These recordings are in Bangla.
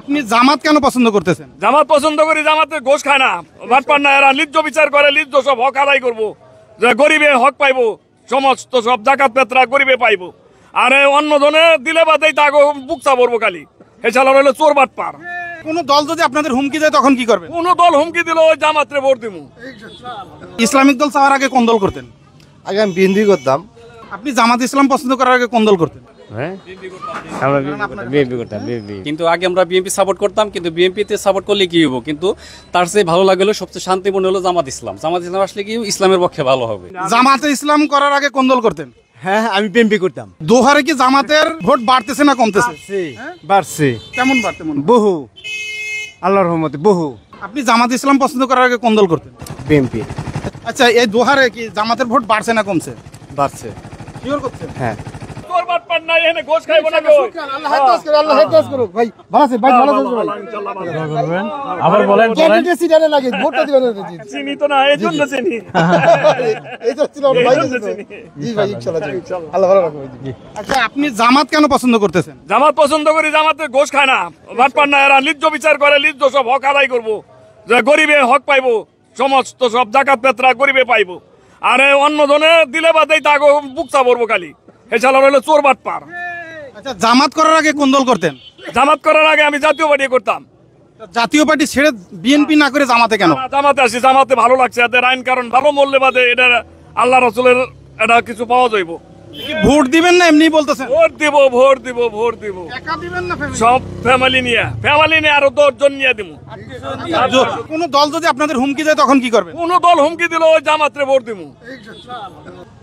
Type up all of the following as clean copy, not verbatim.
আপনি জামাত কেন পছন্দ করতেছেন? জামাত পছন্দ করি, জামাতে ঘোষ খায় না, ভাটপার না, এরা লিজ্জ বিচার করে, লিজ্জ সব হক আদায় করবো, যে গরিবে হক পাইবো, সমস্ত সব জাকাত পেত্রা গরিবে পাইবো, আর অন্য জনে দিলে বাদেই তাকে বুকচা পড়বো খালি। এছাড়া রইলো চোর বাটপার। কোন দল যদি আপনাদের হুমকি দেয় তখন কি করবেন? কোন দল হুমকি দিল ওই জামাতরে ভোট দিব। ইসলামিক দল চাওয়ার আগে কোন দল করতেন? আগে আমি বিএনপি করতাম। আপনি জামাত ইসলাম পছন্দ করার আগে কোন দল করতেন? কিন্তু আগে আমরা বিএনপি সাপোর্ট করতাম, কিন্তু বিএনপিতে সাপোর্ট করলে কি হবো, কিন্তু তার চেয়ে ভালো লাগলো, সবচেয়ে শান্তিপূর্ণ হলো জামাত ইসলাম। জামাত ইসলাম আসলে কি ইসলামের পক্ষে ভালো হবে। জামাতে ইসলাম করার আগে কোন দল করতেন? হ্যাঁ, আমি বিএনপি করতাম। দোহারে কি জামাতের ভোট বাড়তেছে না কমতেছে? বাড়ছে। কেমন বাড়তে মনে হয়? বহু, আল্লাহর রহমতে বহু। আপনি জামাত ইসলাম পছন্দ করার আগে কোন দল করতেন? বিএনপি। আচ্ছা, এই দোহারে কি জামাতের ভোট বাড়ছে না কমছে? বাড়ছে। শিওর করছেন? হ্যাঁ। চোর বাটপার নাই, এনে ঘোষ খাইবো না কেউ। আল্লাহ হেফাজত করে, আল্লাহ হেফাজত করুক। ভাই ভালো আছে, ভাই ভালো আছে ভাই। আবার বলেন ক্যান্ডিডেট সিটারে লাগে ভোটটা দিবেন না জি। চিনি তো না, এই জন্য চিনি। এই তো ছিল ভাই। জি ভাই, ইনশাআল্লাহ আল্লাহ ভালো রাখবে জি। আচ্ছা, আপনি জামাত কেন পছন্দ করতেছেন? জামাত পছন্দ করি, জামাতে ঘোষ খায় না, ভাটপার না, এরা লিজ্জ বিচার করে, লিজ্জ সব হক আদায় করবো, যে গরিবে হক পাইবো, সমস্ত সব জাকাত পেত্রা গরিবে পাইবো, আর অন্য জনে দিলে বাদেই তাকে বুকচা পড়বো খালি। এছাড়া রইলো চোর বাটপার। আচ্ছা, জামাত করার আগে কোন দল করতেন? জামাত করার আগে আমি জাতীয় পার্টি করতাম। জাতীয় পার্টি ছেড়ে বিএনপি না করে জামাতে কেন? জামাতে আসি, জামাতে ভালো লাগছে, এদের আইন কারণ ভালো, মূল্যে বাদে এটা আল্লাহ রসুলের এটা কিছু পাওয়া যাইব। কি ভোট দিবেন না এমনি বলতেছেন? ভোট দিব, ভোট দিব, ভোট দিব, একা দিবেন না ফ্যামিলি? সব ফ্যামিলি নিয়ে আরো 10 জন নিয়ে দিব। কোন দল যদি আপনাদের হুমকি দেয় তখন কি করবেন? কোন দল হুমকি দিল ওই জামাতরে ভোট দিব।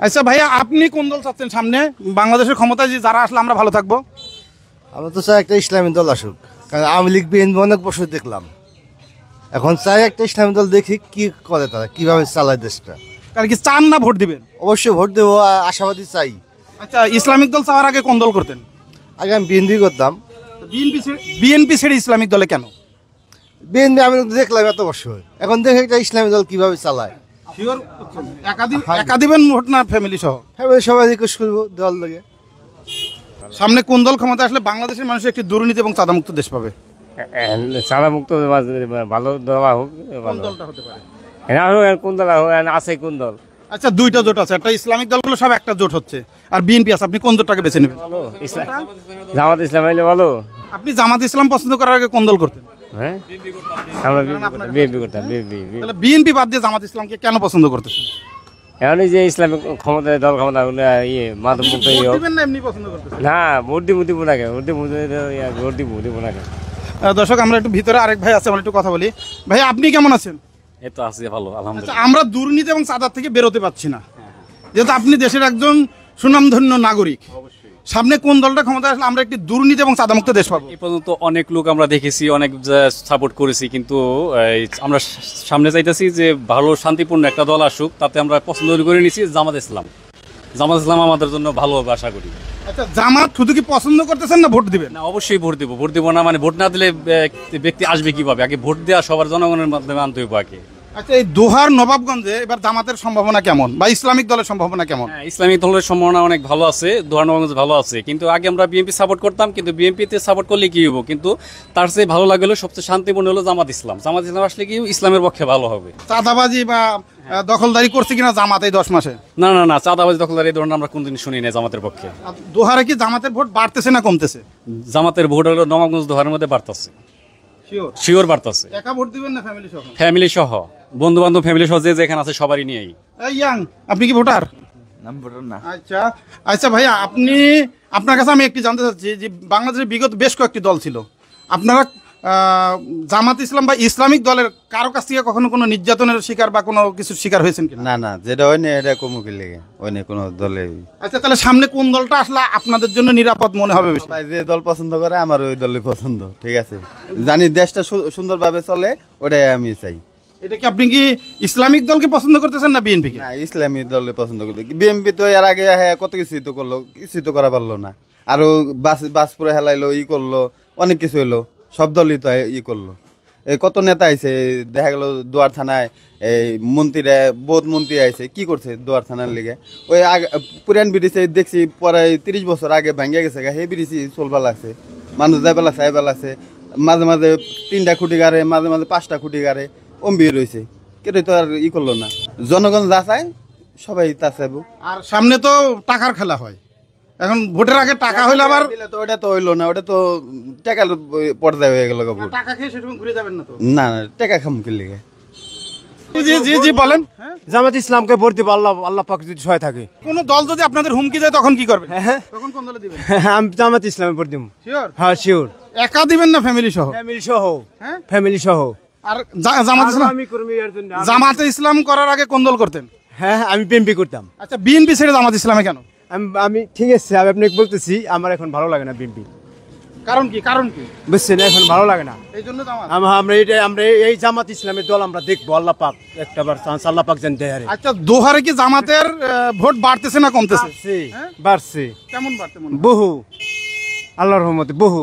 আচ্ছা ভাইয়া, আপনি কোন দল চাচ্ছেন সামনে? বাংলাদেশের ক্ষমতায় যে যারা আসলে আমরা ভালো থাকবো। আমরা তো চাই একটা ইসলামী দল আসুক, কারণ আওয়ামী লীগ বিএনপি অনেক বছর দেখলাম। এখন চাই একটা ইসলামী দল, দেখি কি করে তারা, কিভাবে চালায় দেশটা। কারণ কি চান না ভোট দিবেন? অবশ্যই ভোট দেবো, আশাবাদী চাই। আচ্ছা, ইসলামিক দল চাওয়ার আগে কোন দল করতেন? আগে আমি বিএনপি করতাম। বিএনপি ছেড়ে ইসলামিক দলে কেন? বিএনপি আমি দেখলাম এত বছর, এখন দেখে একটা ইসলামী দল কিভাবে চালায়। শিওর একা দিবেন ভোট না ফ্যামিলি সহ? ফ্যামিলি সবাই রিকোয়েস্ট করবো দল লাগে। সামনে কোন দল ক্ষমতা আসলে বাংলাদেশের মানুষ একটি দুর্নীতি এবং চাঁদামুক্ত দেশ পাবে? সাদা মুক্ত ভালো দেওয়া হোক। কোন দলটা হতে পারে? কোন দল আছে, কোন দল? আচ্ছা, দুইটা জোট আছে, একটা ইসলামিক দলগুলো সব একটা জোট হচ্ছে, আর বিএনপি আছে, আপনি কোন জোটটাকে বেছে নেবেন? জামাত ইসলাম হইলে ভালো। আপনি জামাত ইসলাম পছন্দ করার আগে কোন দল করতেন? হ্যাঁ, আমরা বিএনপি করতাম। তাহলে বিএনপি বাদ দিয়ে জামাত ইসলামকে কেন পছন্দ করতেছেন? এখন যে ইসলামিক ক্ষমতা, দল ক্ষমতা মাদক মুক্ত ভোট দিবেন না এমনি পছন্দ করতেছেন? না, ভোট দিব না কেন? ভোট দিব না কেন? দর্শক, আমরা একটু ভিতরে আরেক ভাই আছে, আমরা একটু কথা বলি। ভাই, আপনি কেমন আছেন? এই তো আছি ভালো, আচ্ছা, আলহামদুলিল্লাহ। আমরা দুর্নীতি এবং চাঁদার থেকে বেরোতে পারছি না, যেহেতু আপনি দেশের একজন সুনামধন্য নাগরিক। সামনে কোন দলটা ক্ষমতা আসলে আমরা একটি দুর্নীতি এবং চাঁদামুক্ত দেশ পাবো? এই পর্যন্ত অনেক লোক আমরা দেখেছি, অনেক সাপোর্ট করেছি, কিন্তু আমরা সামনে চাইতেছি যে ভালো শান্তিপূর্ণ একটা দল আসুক, তাতে আমরা পছন্দ করে নিয়েছি জামাত ইসলাম। জামাত ইসলাম আমাদের জন্য ভালো হবে আশা করি। আচ্ছা, জামাত শুধু কি পছন্দ করতেছেন না ভোট দিবেন? না, অবশ্যই ভোট দিব। ভোট দিব না মানে ভোট না দিলে ব্যক্তি আসবে কিভাবে? আগে ভোট দেওয়া সবার জনগণের মাধ্যমে আনতে হইব আগে। আচ্ছা, এই দোহার নবাবগঞ্জে এবার জামাতের সম্ভাবনা কেমন, বা ইসলামিক দলের সম্ভাবনা কেমন? হ্যাঁ, ইসলামিক দলের সম্ভাবনা অনেক ভালো আছে, দোহারনগঞ্জ ভালো আছে, কিন্তু আগে আমরা বিএনপি সাপোর্ট করতাম, কিন্তু বিএনপিতে সাপোর্ট করলে কি হবো, কিন্তু তার চেয়ে ভালো লাগলো, সবচেয়ে শান্তিপূর্ণ হলো জামাত ইসলাম। জামাত ইসলাম আসলে কি ইসলামের পক্ষে ভালো হবে। চাঁদাবাজি বা দখলদারি করছে কিনা জামাত এই 10 মাসে? না না না, চাঁদাবাজি দখলদারি এই ধরনের আমরা কোনদিন শুনি না জামাতের পক্ষে। দোহারে কি জামাতের ভোট বাড়তেছে না কমতেছে? জামাতের ভোট হলো নবাবগঞ্জ দোহারের মধ্যে বাড়তেছে, শিওর বাড়তেছে। একা ভোট দিবেন না ফ্যামিলি সহ? ফ্যামিলি সহ, বন্ধু বান্ধব ফ্যামিলি সহ যে যেখানে আছে সবারই নিয়েই। এই ইয়াং, আপনি কি ভোটার? না। আচ্ছা আচ্ছা ভাইয়া, আপনার কাছে আমি একটি জানতে চাচ্ছি যে বাংলাদেশের বিগত বেশ কয়েকটি দল ছিল, আপনারা জামাত ইসলাম বা ইসলামিক দলের কারো কাছ থেকে কখনো কোনো নির্যাতনের শিকার বা কোনো কিছুর শিকার হয়েছেন কিনা? না না, যেটা হয় না এটা কমুকি লেগে হয় না কোনো দলে। আচ্ছা, তাহলে সামনে কোন দলটা আসলে আপনাদের জন্য নিরাপদ মনে হবে বেশি? যে দল পছন্দ করে আমার ওই দলই পছন্দ, ঠিক আছে। জানি দেশটা সুন্দরভাবে চলে, ওটাই আমি চাই। এটা কি আপনি কি ইসলামিক দলকে পছন্দ করতেছেন না বিএনপি কে? না, ইসলামী দলে পছন্দ করতে। বিএনপি তো এর আগে কত কিছুই তো করলো, কিছুই তো করা পারলো না। আরো বাস পুরো হেলাইলো, ই করলো, অনেক কিছু হইলো, সব দলই তো ই করলো। এই কত নেতা আইছে, দেখা গেল দুয়ার থানায় এই মন্ত্রীরা, বহুত মন্ত্রী আইছে, কি করছে দুয়ার থানার লিগে? ওই পুরান ব্রিটিশে দেখছি পরে 30 বছর আগে ভেঙে গেছে, সেই ব্রিটিশ চলবা লাগছে, মানুষ যাইবা লাগছে, আইবা লাগছে, মাঝে মাঝে 3টা খুঁটি গাড়ে, মাঝে মাঝে 5টা খুঁটি গাড়ে, অম্বি রয়েছে, কেটে তো আর ই করলো না। জনগণ যা চায় সবাই তা চাইবো। আর সামনে তো টাকার খেলা হয়, এখন ভোটের আগে টাকা হইলে আবার দিলে তো ওটা তো হইলো না, ওটা তো টাকার পর্যায়ে হয়ে গেল ভোট। টাকা খেয়ে সেরকম ঘুরে যাবেন না তো। না না, টাকা খাম কি লিগে? জি জি জি বলেন। জামাত ইসলামকে ভোট দিব, আল্লাহ আল্লাহ পাক যদি সহায় থাকে। কোন দল যদি আপনাদের হুমকি দেয় তখন কি করবেন? হ্যাঁ তখন কোন দলে দিবেন? আমি জামাত ইসলামে ভোট দিব। শিওর? হ্যাঁ শিওর। একা দিবেন না ফ্যামিলি সহ? ফ্যামিলি সহ। হ্যাঁ? ফ্যামিলি সহ। আর জামাত ইসলাম, আমি কর্মী এর জন্য জামাতে ইসলাম করার আগে কোন দল করতেন? হ্যাঁ আমি বিএনপি করতাম। আচ্ছা, বিএনপি ছেড়ে জামাত ইসলামে কেন? আমি ঠিক আছে, আমি আপনাকে বলতেছি, আমার এখন ভালো লাগে না বিএনপি। কারণ কি? কারণ কি? বুঝছেন, এখন ভালো লাগে না। এই জন্য জামাত। আমরা এই জামাত ইসলামের দল আমরা দেখবো, আল্লাহ পাক একটাবার চান্স আল্লাহ পাক যেন দেয়। আচ্ছা, দোহারে কি জামাতের ভোট বাড়তেছে না কমতেছে? বাড়ছে, বাড়ছে কেমন বাড়তে মনে হয়? বহু, আল্লাহর রহমতে বহু।